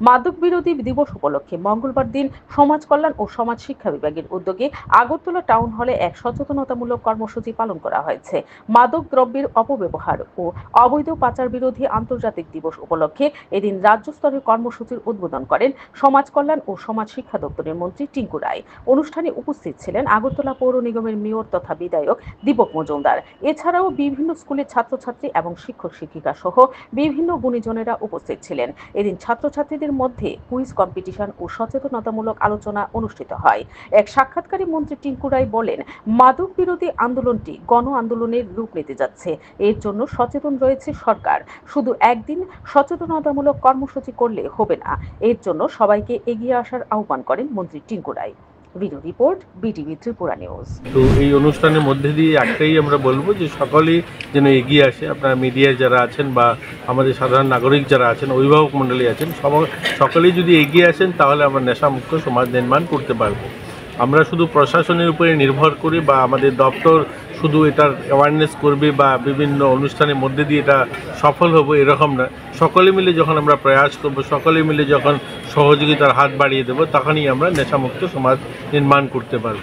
মাদক বিরোধী দিবস উপলক্ষে মঙ্গলবার দিন সমাজ কল্যাণ ও সমাজ শিক্ষা বিভাগের উদ্যোগে আগরতলা টাউন হলে এক সচেতনতামূলক কর্মসূচি পালন করা হয়েছে। মাদক দ্রব্যের অপব্যবহার ও অবৈধ পাচার বিরোধী আন্তর্জাতিক দিবস উপলক্ষে এদিন রাজ্য স্তরের কর্মসূচির উদ্বোধন করেন সমাজ কল্যাণ ও সমাজ শিক্ষা দপ্তরের মন্ত্রী টিঙ্কু রায়। অনুষ্ঠানে উপস্থিত ছিলেন আগরতলা পৌর নিগমের মেয়র তথা বিধায়ক দীপক মজুমদার। এছাড়াও বিভিন্ন স্কুলের ছাত্রছাত্রী এবং শিক্ষক শিক্ষিকা সহ বিভিন্ন গুণীজনেরা উপস্থিত ছিলেন। এদিন ছাত্রছাত্রীদের মধ্যে কুইজ কম্পিটিশন ও সচেতনতামূলক আলোচনা অনুষ্ঠিত হয়। এক সাক্ষাৎকারে মন্ত্রী টিঙ্কু রায় বলেন, মাদক বিরোধী আন্দোলনটি গণ আন্দোলনের রূপ নিতে যাচ্ছে। এর জন্য সচেতন রয়েছে সরকার। শুধু একদিন সচেতনতামূলক কর্মসূচি করলে হবে না। এর জন্য সবাইকে এগিয়ে আসার আহ্বান করেন মন্ত্রী Tinku Roy. Video report, BTV Tripura news. তো এই অনুষ্ঠানের মধ্যে দিয়ে একটাই আমরা বলবো যে সকলেই যেন এগিয়ে আসে। আপনারা মিডিয়ায় যারা আছেন বা আমাদের সাধারণ নাগরিক যারা আছেন, অভিভাবক মণ্ডলী আছেন, সকলেই যদি এগিয়ে আসেন তাহলে আমরা নেশামুক্ত সমাজ নির্মাণ করতে পারবো। আমরা শুধু প্রশাসনের উপরে নির্ভর করি বা আমাদের দপ্তর শুধু এটার অ্যাওয়ারনেস করবে বা বিভিন্ন অনুষ্ঠানের মধ্যে দিয়ে এটা সফল হবো এরকম না। সকলে মিলে যখন আমরা প্রয়াস করব, সকলে মিলে যখন সহযোগিতার হাত বাড়িয়ে দেবো, তখনই আমরা নেশামুক্ত সমাজ নির্মাণ করতে পারবো।